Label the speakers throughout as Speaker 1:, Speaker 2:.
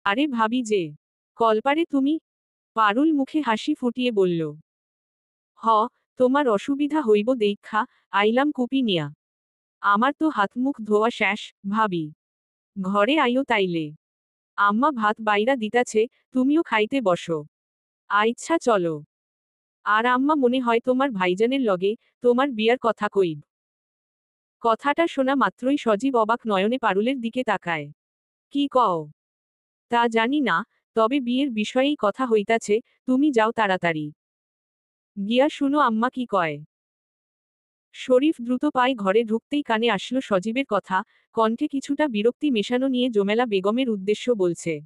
Speaker 1: আরে ভাবি যে, কলপারে তুমি? পারুল মুখে হাসি ফুটিয়ে বলল। হ, তোমার অসুবিধা হইব দেইখা, আইলাম কুপি নিয়া। আমার তো হাত মুখ ধোয়া শেষ, ভাবি। ঘরে আইও তাইলে। আম্মা ভাত বাইরা দিতাছে, তুমিও খাইতে বসো। আইচ্ছা চলো। আর আম্মা মনে হয় তোমার ভাইজানের লগে, তোমার বিয়ার কথা কইব। কথাটা শোনা মাত্রই সজীব অবাক নয়নে পারুলের দিকে তাকায়। কি কও? তা জানি না, তবে বিয়ের বিষয়েই কথা হইতাছে, তুমি যাও তাড়াতাড়ি। গিয়া শুনো আম্মা কি কয়। শরীফ দ্রুত পায়ে ঘরে ঢুকতেই কানে আসলো সজীবের কথা, কণ্ঠে কিছুটা বিরক্তি মেশানো নিয়ে জোমেলা বেগমের উদ্দেশ্য বলছে।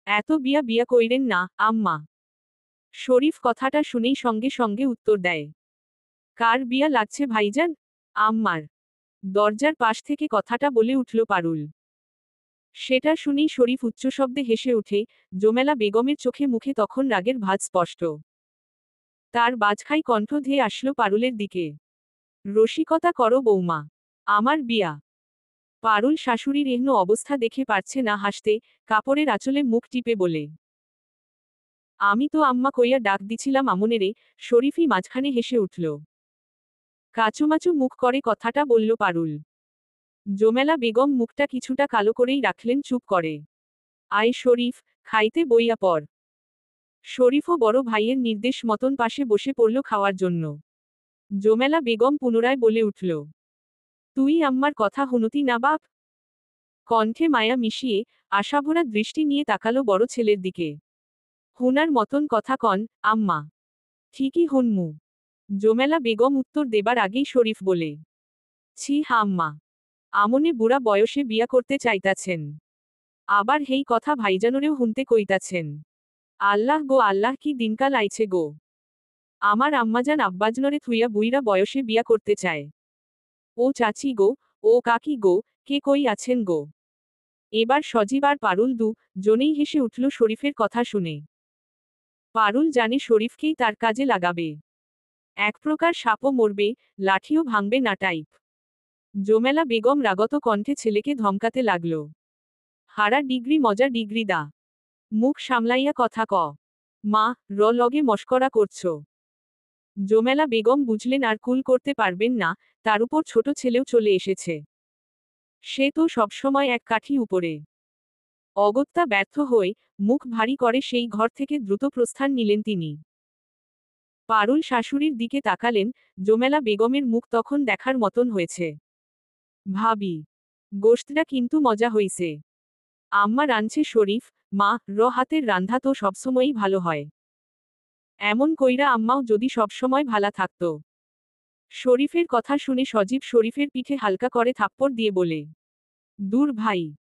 Speaker 1: এত বিয়া বিয়া কইরেন না, আম্মা। শরীফ কথাটা শুনেই সঙ্গে সঙ্গে উত্তর দেয়। কার বিয়া লাগছে ভাইজান? আম্মার। দরজার পাশ থেকে কথাটা বলে উঠল পারুল। সেটা শুনেই শরীফ উচ্চশব্দে হেসে ওঠে, জোমেলা বেগমের চোখে মুখে তখন রাগের ভাঁজ স্পষ্ট। তার বাজখাই কণ্ঠ ধেয়ে আসলো পারুলের দিকে। রসিকতা করো বৌমা। আমার বিয়া। পারুল শাশুড়ির এহন অবস্থা দেখে পারছে না হাসতে, কাপড়ের আঁচলে মুখ টিপে বলে। আমি তো আম্মা কইয়া ডাক দিছিলাম আমনেরে, শরীফই মাঝখানে হেসে উঠল। কাচুমাচু মুখ করে কথাটা বলল পারুল। জোমেলা বেগম মুখটা কিছুটা কালো করেই রাখলেন চুপ করে। আয় শরীফ, খাইতে বইয়া পড়। শরীফও বড় ভাইয়ের নির্দেশ মতন পাশে বসে পড়ল খাওয়ার জন্য। জোমেলা বেগম পুনরায় বলে উঠল। তুই আম্মার কথা হুনুতি না বাপ? কণ্ঠে মায়া মিশিয়ে, আশাভরা দৃষ্টি নিয়ে তাকালো বড় ছেলের দিকে। হুনার মতন কথা কন, আম্মা। ঠিকই হুনমু। জোমেলা বেগম উত্তর দেবার আগেই শরীফ বলে। ছি আম্মা। আমনে বুড়া বয়সে বিয়া করতে চাইতাছেন। আবার হেই কথা ভাইজানরেও হুনতে কইতাছেন। আল্লাহ গো আল্লাহ কি দিনকাল আইছে গো। আমার আম্মাজান আব্বাজনরে থুইয়া বুইরা বয়সে বিয়া করতে চায়। ও চাচি গো, ও কাকি গো, কে কই আছেন গো। এবার সজীব আর পারুল জনেই হেসে উঠল শরীফের কথা শুনে। পারুল জানে শরীফকেই তার কাজে লাগাবে। এক প্রকার সাপও মরবে, লাঠিও ভাঙবে না টাইপ। জোমেলা বেগম রাগত কণ্ঠে ছেলেকে ধমকাতে লাগল। হারা ডিগ্রি মজা ডিগ্রি দা। মুখ সামলাইয়া কথা ক। মা, লগে মস্করা করছো। জোমেলা বেগম বুঝলেন আর কুল করতে পারবেন না, তার উপর ছোট ছেলেও চলে এসেছে। সে তো সবসময় এক কাঠি উপরে। অগত্যা ব্যর্থ হয়ে, মুখ ভারী করে সেই ঘর থেকে দ্রুত প্রস্থান নিলেন তিনি। পারুল শাশুড়ির দিকে তাকালেন, জোমেলা বেগমের মুখ তখন দেখার মতন হয়েছে। ভাবি, গোশতটা কিন্তু মজা হইছে। আম্মা রাঁধছে শরীফ, মা, হাতের রান্ধা তো সবসময়ই ভালো হয়। এমন কইরা আম্মাও যদি সবসময় ভালা থাকতো। শরীফের কথা শুনে সজীব শরীফের পিঠে হালকা করে থাপ্পড় দিয়ে বলে। দূর ভাই।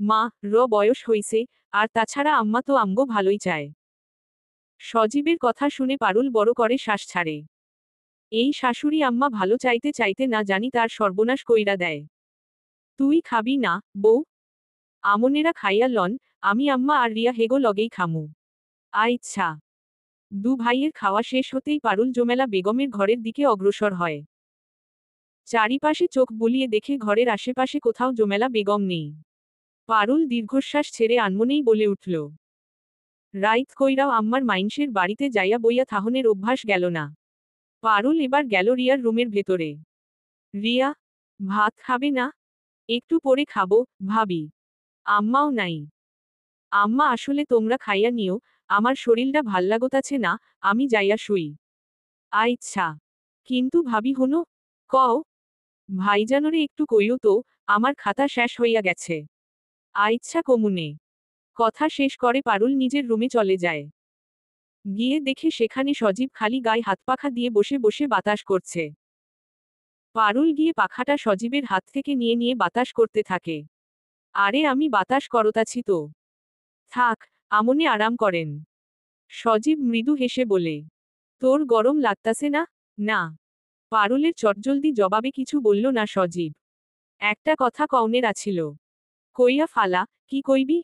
Speaker 1: মা, বয়স হইছে, আর তাছাড়া আম্মা তো আমগো ভালোই চায়। সজীবের কথা শুনে পারুল বড় করে শ্বাস ছাড়ে। এই শাশুড়ি আম্মা ভালো চাইতে চাইতে না জানি তার সর্বনাশ কইরা দেয়। তুই খাবি না, বউ? আমনেরা খাইয়া লন, আমি আম্মা আর রিয়া হেগো লগেই খামু। আইচ্ছা। ভাইয়ের খাওয়া শেষ হতেই পারুল জোমেলা বেগমের ঘরের দিকে অগ্রসর হয়। চারিপাশে চোখ বুলিয়ে দেখে ঘরের আশেপাশে কোথাও জোমেলা বেগম নেই। পারুল দীর্ঘশ্বাস ছেড়ে আনমনেই বলে উঠল। রাইত কইরাও আম্মার মাইনসের বাড়িতে যাইয়া বইয়া থাহনের অভ্যাস গেল না। পারুল এবার গেল রিয়ার রুমের ভেতরে। রিয়া, ভাত খাবে না? একটু পরে খাবো, ভাবি। আম্মাও নাই। আম্মা আসলে তোমরা খাইয়া নিও, আমার শরীরটা ভাল্লাগতাছে না, আমি যাইয়া শুই। আইচ্ছা। কিন্তু ভাবি হুনো? কও। ভাইজানরে একটু কইও তো, আমার খাতা শেষ হইয়া গেছে। আইচ্ছা কমুনে। কথা শেষ করে পারুল নিজের রুমে চলে যায়। গিয়ে দেখে সেখানে সজীব খালি গায়ে হাতপাখা দিয়ে বসে বসে বাতাস করছে। পারুল গিয়ে পাখাটা সজীবের হাত থেকে নিয়ে নিয়ে বাতাস করতে থাকে। আরে আমি বাতাস করতাছি তো। থাক, আমনে আরাম করেন। সজীব মৃদু হেসে বলে। তোর গরম লাগতাছে না? না। পারুলের চটজলদি জবাবে কিছু বলল না সজীব। একটা কথা কওনের আছিল। কইয়া ফালা, কি কইবি?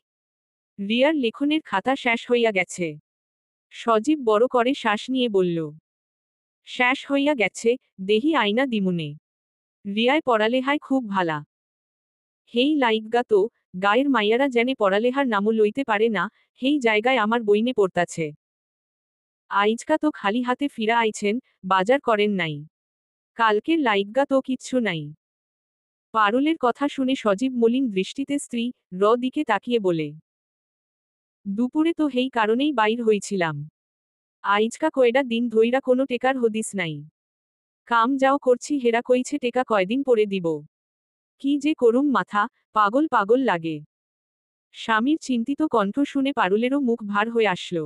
Speaker 1: রিয়ার লেখনের খাতা শেষ হইয়া গেছে। সজীব বড় করে শ্বাস নিয়ে বলল। শেষ হইয়া গেছে, দেহি আইনা দিমুনে। রিয়ায় পড়ালেহায় খুব ভালা। হেই লাইগগা তো, গায়ের মাইয়ারা যেনে পড়ালেহার নামও লইতে পারে না, হেই জায়গায় আমার বইনে পড়তাছে। আইজকা তো খালি হাতে ফিরা আইছেন, বাজার করেন নাই। কালকের লাইগা তো কিচ্ছু নাই। পারুলের কথা শুনে সজীব মলিন দৃষ্টিতে স্ত্রী দিকে তাকিয়ে বলে, দুপুরে তো হেই কারণেই বাইর হইছিলাম। আইজকা কয়ডা দিন ধইরা কোনো টেকার হদিস নাই। কাম যাও করছি হেরা কইছে টেকা কয়দিন পরে দিব। কি যে করুম মাথা, পাগল পাগল লাগে। স্বামীর চিন্তিত কণ্ঠ শুনে পারুলেরও মুখ ভার হয়ে আসল।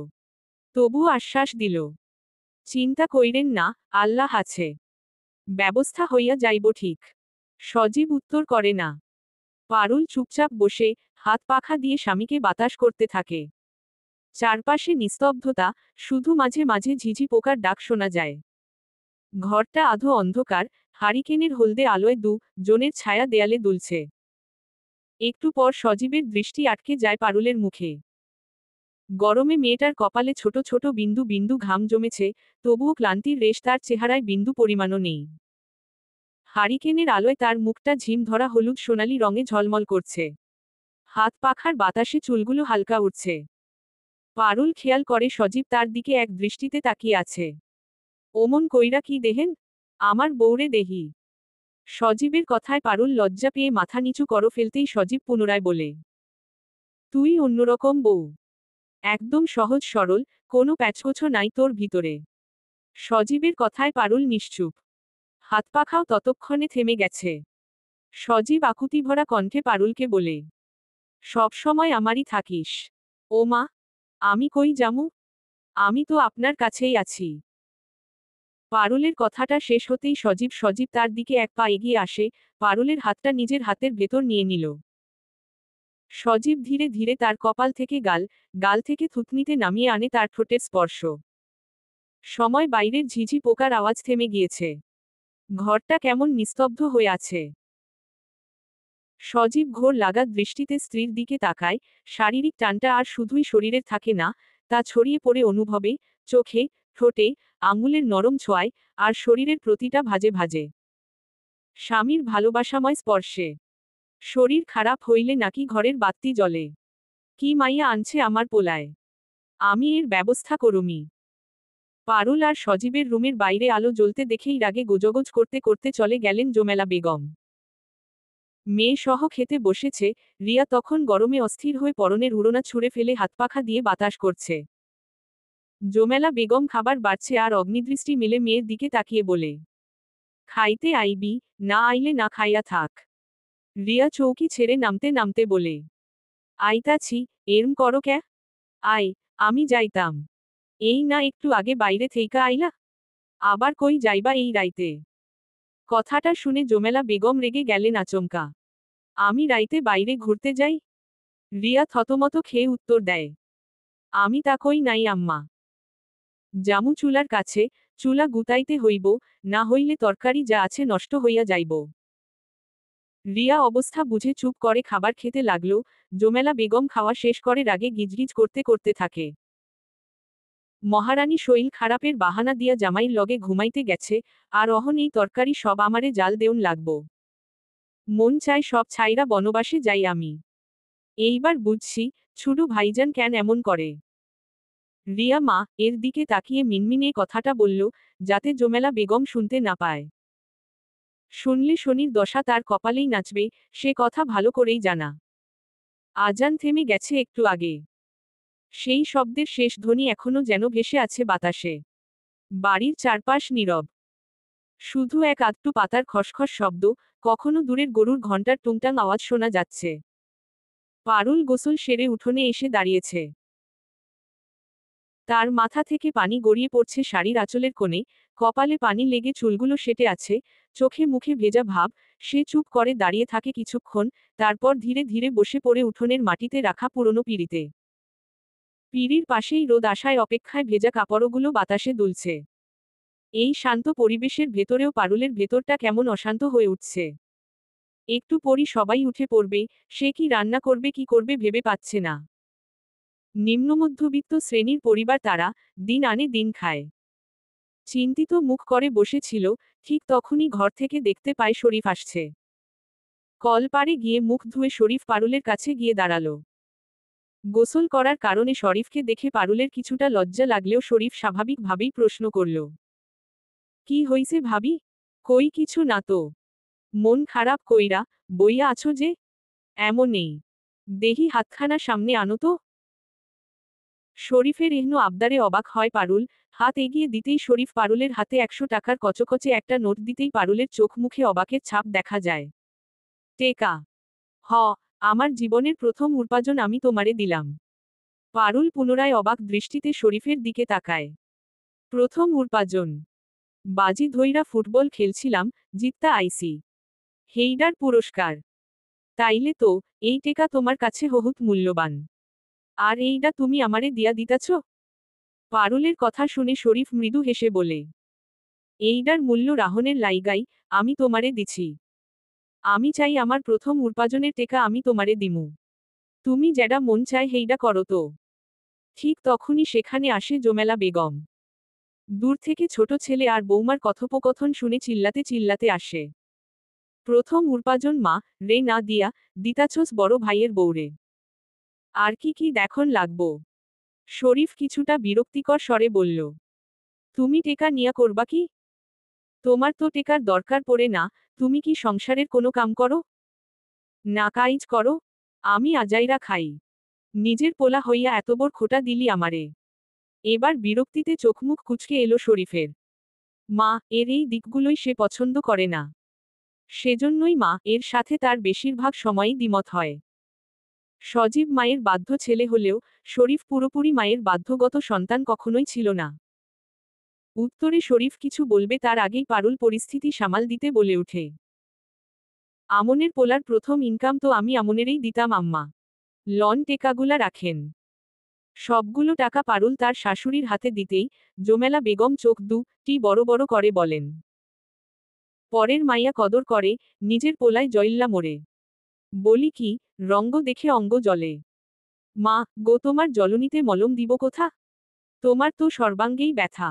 Speaker 1: তবুও আশ্বাস দিল, চিন্তা কইরেন না, আল্লাহ আছে। ব্যবস্থা হইয়া যাইব ঠিক। সজীব উত্তর করে না। পারুল চুপচাপ বসে, হাত পাখা দিয়ে স্বামীকে বাতাস করতে থাকে। চারপাশে নিস্তব্ধতা, শুধু মাঝে মাঝে ঝিঝি পোকার ডাক শোনা যায়। ঘরটা আধো অন্ধকার, হারিকেনের হলদে আলোয় জনের ছায়া দেয়ালে দুলছে। একটু পর সজীবের দৃষ্টি আটকে যায় পারুলের মুখে। গরমে মেয়েটার কপালে ছোট ছোট বিন্দু বিন্দু ঘাম জমেছে, তবুও ক্লান্তির রেশ তার চেহারায় বিন্দু পরিমাণও নেই। হারিকেনের আলোয় তার মুখটা ঝিম ধরা হলুদ সোনালি রঙে ঝলমল করছে। হাত পাখার বাতাসে চুলগুলো হালকা উঠছে। পারুল খেয়াল করে সজীব তার দিকে এক দৃষ্টিতে তাকিয়ে আছে। ওমন কইরা কি দেহেন? আমার বউরে দেহি। সজীবের কথায় পারুল লজ্জা পেয়ে মাথা নিচু করো ফেলতেই সজীব পুনরায় বলে, তুই অন্যরকম বউ। একদম সহজ সরল, কোনো প্যাচকোছো নাই তোর ভিতরে। সজীবের কথায় পারুল নিশ্চুপ। হাত পাখাও ততক্ষণে থেমে গেছে। সজীব আকুতিভরা কণ্ঠে পারুলকে বলে, সব সময় আমারই থাকিস। ও মা, আমি কই যামু? আমি তো আপনার কাছেই আছি। পারুলের কথাটা শেষ হতেই সজীব তার দিকে এক পা এগিয়ে আসে, পারুলের হাতটা নিজের হাতের ভেতর নিয়ে নিল। সজীব ধীরে ধীরে তার কপাল থেকে গাল থেকে থুতনিতে নামিয়ে আনে তার ঠোঁটের স্পর্শ। সময় বাইরের ঝিঝি পোকার আওয়াজ থেমে গিয়েছে। ঘরটা কেমন নিস্তব্ধ হয়ে আছে। সজীব ঘোর লাগা দৃষ্টিতে স্ত্রীর দিকে তাকায়, শারীরিক টানটা আর শুধুই শরীরের থাকে না, তা ছড়িয়ে পড়ে অনুভবে, চোখে, ঠোঁটে, আঙুলের নরম ছোঁয়ায়, আর শরীরের প্রতিটা ভাজে ভাজে। স্বামীর ভালোবাসাময় স্পর্শে। শরীর খারাপ হইলে নাকি ঘরের বাত্তি জ্বলে। কি মাইয়া আনছে আমার পোলায়। আমি এর ব্যবস্থা করুমি। পারুল আর সজীবের রুমের বাইরে আলো জ্বলতে দেখেই রাগে গোজগোজ করতে করতে চলে গেলেন জোমেলা বেগম। মেয়ে সহ খেতে বসেছে, রিয়া তখন গরমে অস্থির হয়ে পরনের উড়না ছুঁড়ে ফেলে হাতপাখা দিয়ে বাতাস করছে। জোমেলা বেগম খাবার বাড়ছে আর অগ্নিদৃষ্টি মেলে মেয়ের দিকে তাকিয়ে বলে, খাইতে আইবি, না আইলে না খাইয়া থাক। রিয়া চৌকি ছেড়ে নামতে নামতে বলে, আইতাছি, এরম করো ক্যা? আয়, আমি যাইতাম। এই না একটু আগে বাইরে থেইকা আইলা? আবার কই যাইবা এই রাইতে? কথাটা শুনে জোমেলা বেগম রেগে গেলেন আচমকা। আমি রাইতে বাইরে ঘুরতে যাই? রিয়া থতমত খেয়ে উত্তর দেয়, আমি তা কই নাই আম্মা। জামু চুলার কাছে, চুলা গুতাইতে হইব, না হইলে তরকারি যা আছে নষ্ট হইয়া যাইব। রিয়া অবস্থা বুঝে চুপ করে খাবার খেতে লাগলো, জোমেলা বেগম খাওয়া শেষ করে রাগে গিজগিজ করতে করতে থাকে। মহারানী শৈল খারাপের বাহানা দিয়া জামাইর লগে ঘুমাইতে গেছে, আর অহন এই তরকারি সব আমারে জাল দেউন লাগব। মন চায় সব ছাইরা বনবাসে যাই আমি। এইবার বুঝছি, ছুডু ভাইজান কেন এমন করে। রিয়া মা এর দিকে তাকিয়ে মিনমিনে কথাটা বলল, যাতে জোমেলা বেগম শুনতে না পায়। শুনলে শনির দশা তার কপালেই নাচবে, সে কথা ভালো করেই জানা। আজান থেমে গেছে একটু আগে। সেই শব্দের শেষ ধ্বনি এখনো যেন ভেসে আছে বাতাসে। বাড়ির চারপাশ নীরব। শুধু এক আধটু পাতার খসখস শব্দ, কখনো দূরের গরুর ঘণ্টার টুংটাং আওয়াজ শোনা যাচ্ছে। পারুল গোসল সেরে উঠোনে এসে দাঁড়িয়েছে। তার মাথা থেকে পানি গড়িয়ে পড়ছে শাড়ির আঁচলের কোণে, কপালে পানি লেগে চুলগুলো সেটে আছে, চোখে মুখে ভেজা ভাব। সে চুপ করে দাঁড়িয়ে থাকে কিছুক্ষণ, তারপর ধীরে ধীরে বসে পড়ে উঠোনের মাটিতে রাখা পুরনো পিঁড়িতে। পিঁড়ির পাশেই রোদ আসায় অপেক্ষায় ভেজা কাপড়গুলো বাতাসে দুলছে। এই শান্ত পরিবেশের ভেতরেও পারুলের ভেতরটা কেমন অশান্ত হয়ে উঠছে। একটু পরই সবাই উঠে পড়বে, সে কি রান্না করবে কি করবে ভেবে পাচ্ছে না। নিম্নমধ্যবিত্ত শ্রেণীর পরিবার তারা, দিন আনে দিন খায়। চিন্তিত মুখ করে বসেছিল, ঠিক তখনই ঘর থেকে দেখতে পায় শরীফ আসছে। কল পাড়ে গিয়ে মুখ ধুয়ে শরীফ পারুলের কাছে গিয়ে দাঁড়ালো। গোসল করার কারণে শরীফকে দেখে পারুলের কিছুটা লজ্জা লাগলেও শরীফ স্বাভাবিকভাবেই প্রশ্ন করল, কি হইছে ভাবি? কই কিছু না তো। মন খারাপ কইরা বইয়া আছো যে? এমন নেই। দেহি হাতখানা সামনে আনো তো। শরীফের এহনো আবদারে অবাক হয় পারুল। হাত এগিয়ে দিতেই শরীফ পারুলের হাতে 100 টাকার কচকচে একটা নোট দিতেই পারুলের চোখ মুখে অবাকের ছাপ দেখা যায়। টেকা? হ, আমার জীবনের প্রথম উপার্জন আমি তোমারে দিলাম। পারুল পুনরায় অবাক দৃষ্টিতে শরীফের দিকে তাকায়। প্রথম উপার্জন? বাজি ধইরা ফুটবল খেলছিলাম, জিততা আইসি। হেইডার পুরস্কার? তাইলে তো এই টেকা তোমার কাছে বহুত মূল্যবান। আর এইডা তুমি আমারে দিয়া দিতাছ? পারুলের কথা শুনে শরীফ মৃদু হেসে বলে, এইডার মূল্য রাহনের লাইগাই আমি তোমারে দিছি। আমি চাই আমার প্রথম উপার্জনের টেকা আমি তোমারে দিমু। তুমি যেডা মন চায় হেইডা করো তো। ঠিক তখনই সেখানে আসে জোমেলা বেগম। দূর থেকে ছোট ছেলে আর বৌমার কথোপকথন শুনে চিল্লাতে চিল্লাতে আসে। প্রথম উপার্জন মা রে না দিয়া দিতাছোস বড় ভাইয়ের বউরে। আর কি কি দেখন লাগবো? শরীফ কিছুটা বিরক্তিকর স্বরে বলল, তুমি টেকা নিয়া করবা কি? তোমার তো টেকার দরকার পড়ে না, তুমি কি সংসারের কোনো কাম করো? না কাইজ করো? আমি আজাইরা খাই। নিজের পোলা হইয়া এত বড় খোটা দিলি আমারে। এবার বিরক্তিতে চোখমুখ কুঁচকে এলো শরীফের। মা এর এই দিকগুলোই সে পছন্দ করে না। সেজন্যই মা এর সাথে তার বেশিরভাগ সময়ই দ্বিমত হয়। সজীব মায়ের বাধ্য ছেলে হলেও শরীফ পুরোপুরি মায়ের বাধ্যগত সন্তান কখনোই ছিল না। উত্তরে শরীফ কিছু বলবে তার আগেই পারুল পরিস্থিতি সামাল দিতে বলে ওঠে, আমনের পোলার প্রথম ইনকাম তো আমি আমনেরই দিতাম আম্মা। লন টেকাগুলা রাখেন। সবগুলো টাকা পারুল তার শাশুড়ির হাতে দিতেই জোমেলা বেগম চোখ দুটি বড় বড় করে বলেন, পরের মাইয়া কদর করে, নিজের পোলায় জয়ল্লা মোরে। বলি কি, রঙ্গ দেখে অঙ্গ জ্বলে। মা গো তোমার জ্বলনিতে মলম দিব কোথা? তোমার তো সর্বাঙ্গেই ব্যথা।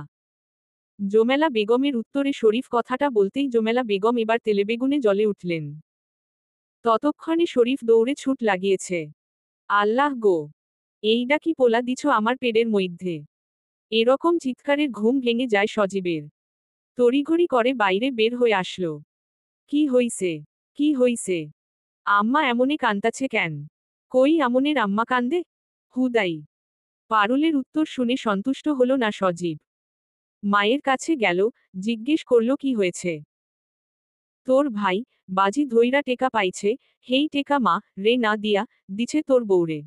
Speaker 1: জোমেলা বেগমের উত্তরে শরীফ কথাটা বলতেই জোমেলা বেগম এবার তেলেবেগুনে জ্বলে উঠলেন। ততক্ষণে শরীফ দৌড়ে ছুট লাগিয়েছে। আল্লাহ গো! এইডা কি পোলা দিছ আমার পেটের মধ্যে? এরকম চিৎকারের ঘুম ভেঙে যায় সজীবের। তড়িঘড়ি করে বাইরে বের হয়ে আসলো। কি হইছে? কি হইছে? আম্মা এমনে কান্তাছে কেন? কই আমনের আম্মা কান্দে? হুদাই। পারুলের উত্তর শুনে সন্তুষ্ট হলো না সজীব। মায়ের কাছে গেল, জিজ্ঞেস করল কি হয়েছে। তোর ভাই বাজি ধইরা টেকা পাইছে, হেই টেকা মা রে না দিয়া দিছে তোর বউরে।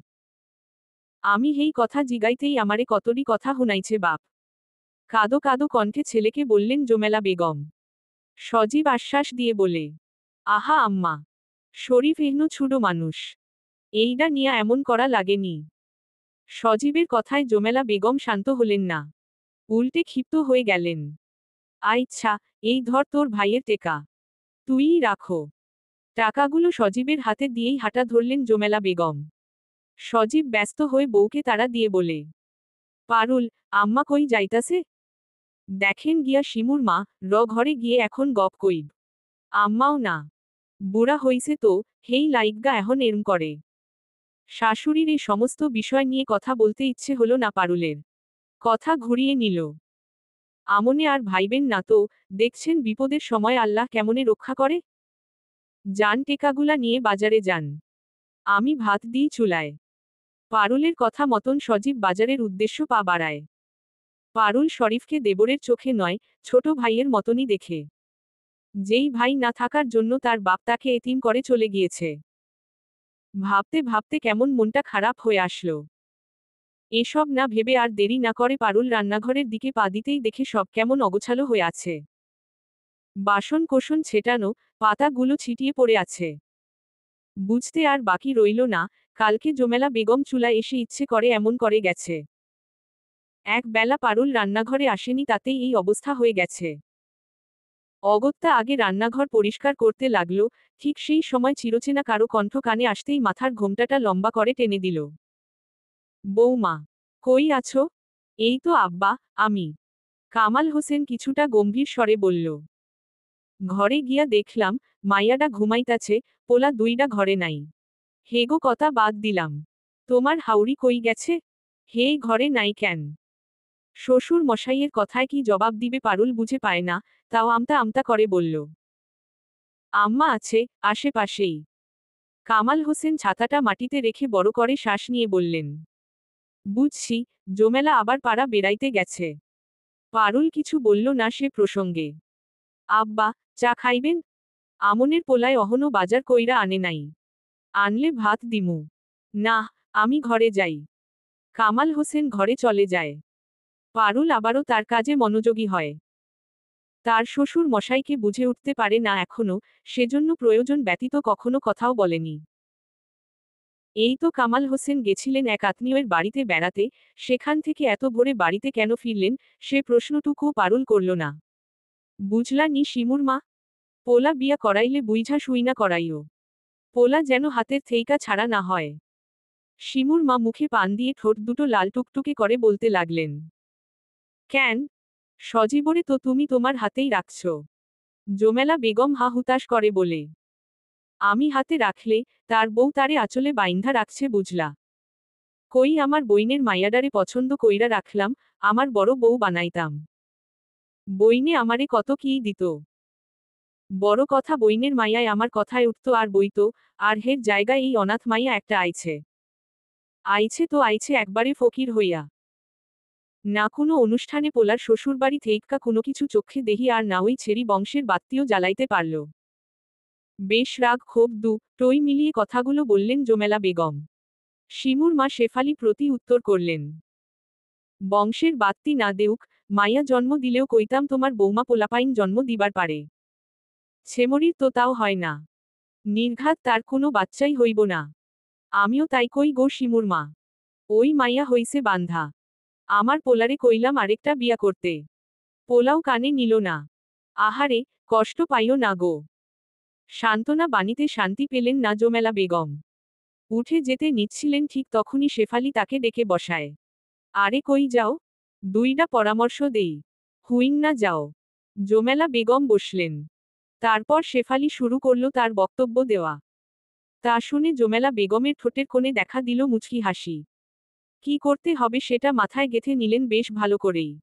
Speaker 1: আমি হেই কথা জিগাইতেই আমারে কতরি কথা হুনাইছে বাপ। কাদো কাদো কণ্ঠে ছেলেকে বললেন জোমেলা বেগম। সজীব আশ্বাস দিয়ে বলে, আহা আম্মা, শরীফ এহনো ছুডো মানুষ। এইডা নিয়া এমন করা লাগেনি। সজীবের কথায় জোমেলা বেগম শান্ত হলেন না। উল্টে ক্ষিপ্ত হয়ে গেলেন। আচ্ছা, এই ধর তোর ভাইয়ের টেকা। তুইই রাখো। টাকাগুলো সজীবের হাতে দিয়েই হাঁটা ধরলেন জোমেলা বেগম। সজীব ব্যস্ত হয়ে বউকে তাড়া দিয়ে বলে, পারুল, আম্মা কই যাইতাছে? দেখেন গিয়া শিমুর মা ঘরে গিয়ে এখন গপ কইব। আম্মাও না। বুড়া হইছে তো, হেই লাইগা এখন এরম করে। শাশুড়ির এই সমস্ত বিষয় নিয়ে কথা বলতে ইচ্ছে হলো না পারুলের। কথা ঘুরিয়ে নিল। আমনে আর ভাইবেন না তো, দেখছেন বিপদের সময় আল্লাহ কেমনে রক্ষা করে। যান টেকাগুলা নিয়ে বাজারে যান। আমি ভাত দিই চুলায়। পারুলের কথা মতন সজীব বাজারের উদ্দেশ্য পা বাড়ায়। পারুল শরীফকে দেবরের চোখে নয়, ছোট ভাইয়ের মতনই দেখে। যেই ভাই না থাকার জন্য তার বাপ তাকে এতিম করে চলে গিয়েছে। ভাবতে ভাবতে কেমন মনটা খারাপ হয়ে আসলো। এসব না ভেবে আর দেরি না করে পারুল রান্নাঘরের দিকে পা দিতেই দেখে সব কেমন অগোছালো হয়ে আছে। বাসন কোসন ছেটানো, পাতাগুলো ছিটিয়ে পড়ে আছে। বুঝতে আর বাকি রইল না, কালকে জোমেলা বেগম চুলায় এসে ইচ্ছে করে এমন করে গেছে। এক বেলা পারুল রান্নাঘরে আসেনি তাতেই এই অবস্থা হয়ে গেছে। অগত্যা আগে রান্নাঘর পরিষ্কার করতে লাগলো, ঠিক সেই সময় চিরচেনা কারো কণ্ঠ কানে আসতেই মাথার ঘোমটাটা লম্বা করে টেনে দিল। বৌমা, কই আছো? এই তো আব্বা, আমি। কামাল হোসেন কিছুটা গম্ভীর স্বরে বলল। ঘরে গিয়া দেখলাম, মাইয়াডা ঘুমাইতাছে, পোলা দুইডা ঘরে নাই। হেগো কথা বাদ দিলাম। তোমার হাউরি কই গেছে? হে ঘরে নাই কেন? শ্বশুর মশাইয়ের কথায় কি জবাব দিবে পারুল বুঝে পায় না, তাও আমতা আমতা করে বলল। আম্মা আছে, আশেপাশেই। কামাল হোসেন ছাতাটা মাটিতে রেখে বড় করে শ্বাস নিয়ে বললেন। বুঝছি, জোমেলা আবার পাড়া বেড়াইতে গেছে। পারুল কিছু বলল না সে প্রসঙ্গে। আব্বা, চা খাইবেন? আমনের পোলায় অহনো বাজার কইরা আনে নাই। আনলে ভাত দিমু। না, আমি ঘরে যাই। কামাল হোসেন ঘরে চলে যায়। পারুল আবারও তার কাজে মনোযোগী হয়। তার শ্বশুর মশাইকে বুঝে উঠতে পারে না এখনো, সেজন্য প্রয়োজন ব্যতীত কখনো কথাও বলেনি। এই তো কামাল হোসেন গেছিলেন এক আত্মীয়ের বাড়িতে বেড়াতে, সেখান থেকে এত ভোরে বাড়িতে কেন ফিরলেন, সে প্রশ্নটুকুও পারুল করল না। বুঝলা নি শিমুর মা? পোলা বিয়া করাইলে বুইঝা শুইনা করাইও। পোলা যেন হাতের থেইকা ছাড়া না হয়। শিমুর মা মুখে পান দিয়ে ঠোঁট দুটো লাল টুকটুকে করে বলতে লাগলেন। কেন? সজীবরে তো তুমি তোমার হাতেই রাখছ। জোমেলা বেগম হা হুতাশ করে বলে। আমি হাতে রাখলে, তার বউ তারে আঁচলে বাইন্ধা রাখছে বুঝলা। কই আমার বইনের মাইয়াডারে পছন্দ কইরা রাখলাম, আমার বড় বউ বানাইতাম। বইনে আমারে কত কী দিত। বড় কথা বইনের মাইয়ায় আমার কথায় উঠত আর বইত, আর হের জায়গায় এই অনাথ মাইয়া একটা আইছে। আইছে তো আইছে একবারে ফকির হইয়া। না কোনো অনুষ্ঠানে পোলার শ্বশুরবাড়ি থেইক্কা কোনো কিছু চোখে দেহি আর না ওই ছেড়ি বংশের বাত্তিও জ্বালাইতে পারল। বেশ রাগ ক্ষোভ টই মিলিয়ে কথাগুলো বললেন জোমেলা বেগম। শিমুর মা শেফালি প্রতি উত্তর করলেন। বংশের বাত্তি না দেউক, মাইয়া জন্ম দিলেও কইতাম তোমার বৌমা পোলাপাইন জন্ম দিবার পারে। ছেমরির তো তাও হয় না। নির্ঘাত তার কোনো বাচ্চাই হইব না। আমিও তাই কই গো শিমুর মা। ওই মাইয়া হইছে বান্ধা। আমার পোলারে কইলাম আরেকটা বিয়া করতে। পোলাও কানে নিল না। আহারে, কষ্ট পাইও না গো। সান্ত্বনা বাণীতে শান্তি পেলেন না জোমেলা বেগম। উঠে যেতে নিচ্ছিলেন ঠিক তখনই শেফালি তাকে ডেকে বসায়। আরে কই যাও? দুইটা পরামর্শ দেই। হুইং না যাও। জোমেলা বেগম বসলেন। তারপর শেফালি শুরু করল তার বক্তব্য দেওয়া। তা শুনে জোমেলা বেগমের ঠোঁটের কোণে দেখা দিল মুচকি হাসি। কি করতে হবে সেটা মাথায় গেঁথে নিলেন বেশ ভালো করেই।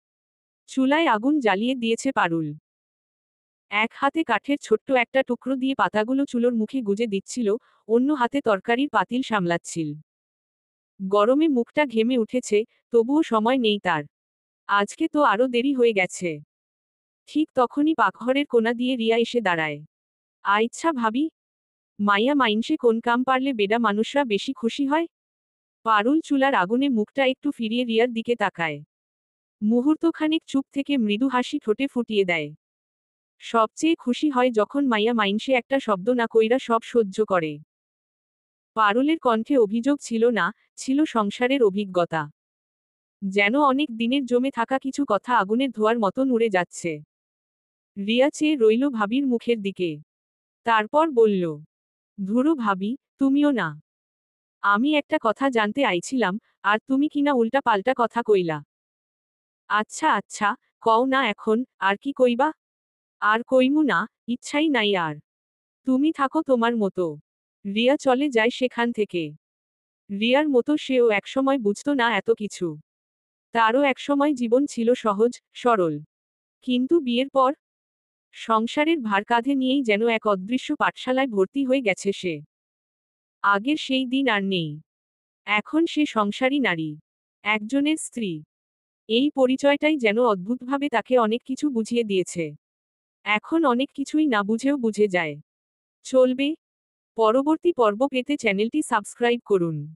Speaker 1: চুলায় আগুন জ্বালিয়ে দিয়েছে পারুল। এক হাতে কাঠের ছোট্ট একটা টুকরো দিয়ে পাতাগুলো চুলোর মুখে গুজে দিচ্ছিল, অন্য হাতে তরকারির পাতিল সামলাচ্ছিল। গরমে মুখটা ঘেমে উঠেছে, তবুও সময় নেই তার। আজকে তো আরো দেরি হয়ে গেছে। ঠিক তখনই পাকঘরের কোণা দিয়ে রিয়া এসে দাঁড়ায়। আইচ্ছা ভাবি, মাইয়া মাইনসে কোন কাম পারলে বেডা মানুষরা বেশি খুশি হয়? পারুল চুলার আগুনে মুখটা একটু ফিরিয়ে রিয়ার দিকে তাকায়। মুহূর্তখানিক চুপ থেকে মৃদু হাসি ঠোঁটে ফুটিয়ে দেয়। সবচেয়ে খুশি হয় যখন মাইয়া মাইনসে একটা শব্দ না কইরা সব সহ্য করে। পারুলের কণ্ঠে অভিযোগ ছিল না, ছিল সংসারের অভিজ্ঞতা। যেন অনেক দিনের জমে থাকা কিছু কথা আগুনের ধোঁয়ার মতন উড়ে যাচ্ছে। রিয়া চেয়ে রইল ভাবির মুখের দিকে। তারপর বলল, ধুরো ভাবি, তুমিও না। আমি একটা কথা জানতে আইছিলাম, আর তুমি কিনা উল্টা পাল্টা কথা কইলা। আচ্ছা আচ্ছা, কও না এখন, আর কি কইবা? আর কইমু না, ইচ্ছাই নাই আর। তুমি থাকো তোমার মতো। রিয়া চলে যায় সেখান থেকে। রিয়ার মতো সেও একসময় বুঝত না এত কিছু। তারও একসময় জীবন ছিল সহজ, সরল। কিন্তু বিয়ের পর সংসারের ভার কাঁধে নিয়েই যেন এক অদৃশ্য পাঠশালায় ভর্তি হয়ে গেছে সে। আগের সেই দিন আর নেই। এখন সে সংসারী নারী। একজনের স্ত্রী। এই পরিচয়টাই যেন অদ্ভুতভাবে তাকে অনেক কিছু বুঝিয়ে দিয়েছে। এখন অনেক কিছুই না বুঝেও বুঝে যায়। চলবে। পরবর্তী পর্ব পেতে চ্যানেলটি সাবস্ক্রাইব করুন।